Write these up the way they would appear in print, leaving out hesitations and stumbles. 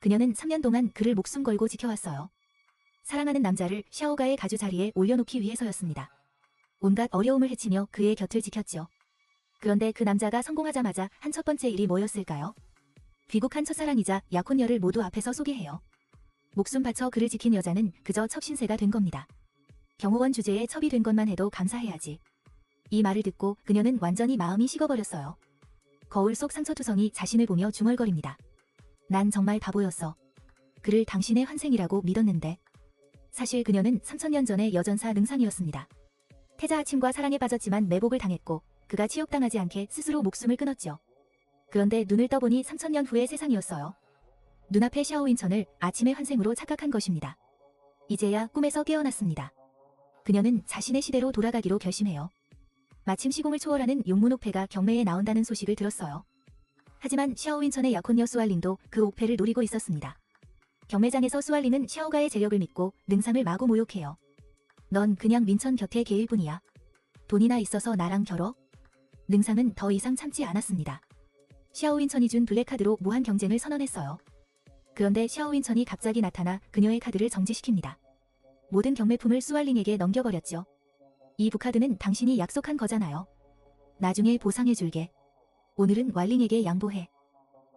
그녀는 3년 동안 그를 목숨 걸고 지켜왔어요. 사랑하는 남자를 샤오가의 가주 자리에 올려놓기 위해서였습니다. 온갖 어려움을 헤치며 그의 곁을 지켰죠. 그런데 그 남자가 성공하자마자 한 첫 번째 일이 뭐였을까요? 귀국한 첫사랑이자 약혼녀를 모두 앞에서 소개해요. 목숨 바쳐 그를 지킨 여자는 그저 첩신세가 된 겁니다. 경호원 주제에 첩이 된 것만 해도 감사해야지. 이 말을 듣고 그녀는 완전히 마음이 식어버렸어요. 거울 속 상처투성이 자신을 보며 중얼거립니다. 난 정말 바보였어. 그를 당신의 환생이라고 믿었는데. 사실 그녀는 3000년 전의 여전사 능상이었습니다. 태자 아침과 사랑에 빠졌지만 매복을 당했고 그가 치욕당하지 않게 스스로 목숨을 끊었죠. 그런데 눈을 떠보니 3000년 후의 세상이었어요. 눈앞의 샤오윈천을 아침의 환생으로 착각한 것입니다. 이제야 꿈에서 깨어났습니다. 그녀는 자신의 시대로 돌아가기로 결심해요. 마침 시공을 초월하는 용문 옥패가 경매에 나온다는 소식을 들었어요. 하지만 샤오윈천의 약혼녀 수알린도 그 옥패를 노리고 있었습니다. 경매장에서 수알린은 샤오가의 재력을 믿고 능상을 마구 모욕해요. 넌 그냥 민천 곁에 개일 뿐이야. 돈이나 있어서 나랑 결혼? 능상은 더 이상 참지 않았습니다. 샤오윈천이 준 블랙카드로 무한 경쟁을 선언했어요. 그런데 샤오윈천이 갑자기 나타나 그녀의 카드를 정지시킵니다. 모든 경매품을 수알린에게 넘겨버렸죠. 이 부카드는 당신이 약속한 거잖아요. 나중에 보상해줄게. 오늘은 왈링에게 양보해.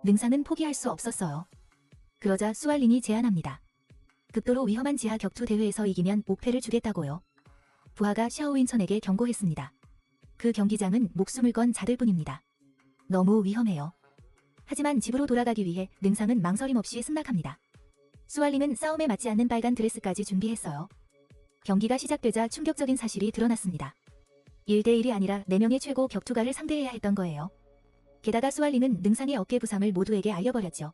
능상은 포기할 수 없었어요. 그러자 수알린이 제안합니다. 극도로 위험한 지하 격투 대회에서 이기면 옥패를 주겠다고요. 부하가 샤오윈천에게 경고했습니다. 그 경기장은 목숨을 건 자들뿐입니다. 너무 위험해요. 하지만 집으로 돌아가기 위해 능상은 망설임 없이 승낙합니다. 수알린은 싸움에 맞지 않는 빨간 드레스까지 준비했어요. 경기가 시작되자 충격적인 사실이 드러났습니다. 1대1이 아니라 4명의 최고 격투가를 상대해야 했던 거예요. 게다가 수알린은 능상의 어깨 부상을 모두에게 알려버렸죠.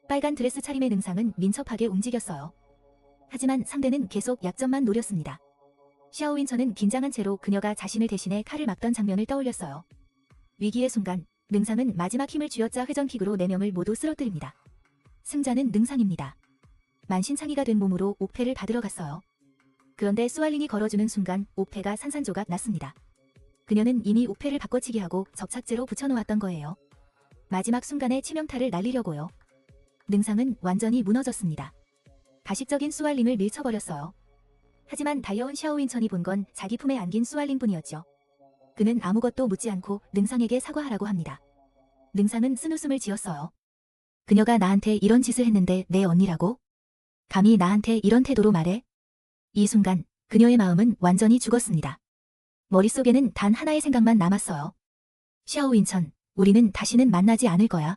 빨간 드레스 차림의 능상은 민첩하게 움직였어요. 하지만 상대는 계속 약점만 노렸습니다. 샤오윈천은 긴장한 채로 그녀가 자신을 대신해 칼을 막던 장면을 떠올렸어요. 위기의 순간 능상은 마지막 힘을 쥐어짜 회전킥으로 4명을 모두 쓰러뜨립니다. 승자는 능상입니다. 만신창이가 된 몸으로 옥패를 받으러 갔어요. 그런데 수알린이 걸어주는 순간 옥패가 산산조각 났습니다. 그녀는 이미 옥패를 바꿔치기 하고 접착제로 붙여놓았던 거예요. 마지막 순간에 치명타를 날리려고요. 능상은 완전히 무너졌습니다. 가식적인 수알린을 밀쳐버렸어요. 하지만 달려온 샤오윈천이 본 건 자기 품에 안긴 수알린뿐이었죠. 그는 아무것도 묻지 않고 능상에게 사과하라고 합니다. 능상은 쓴웃음을 지었어요. 그녀가 나한테 이런 짓을 했는데 내 언니라고? 감히 나한테 이런 태도로 말해? 이 순간 그녀의 마음은 완전히 죽었습니다. 머릿속에는 단 하나의 생각만 남았어요. 샤오윈천, 우리는 다시는 만나지 않을 거야.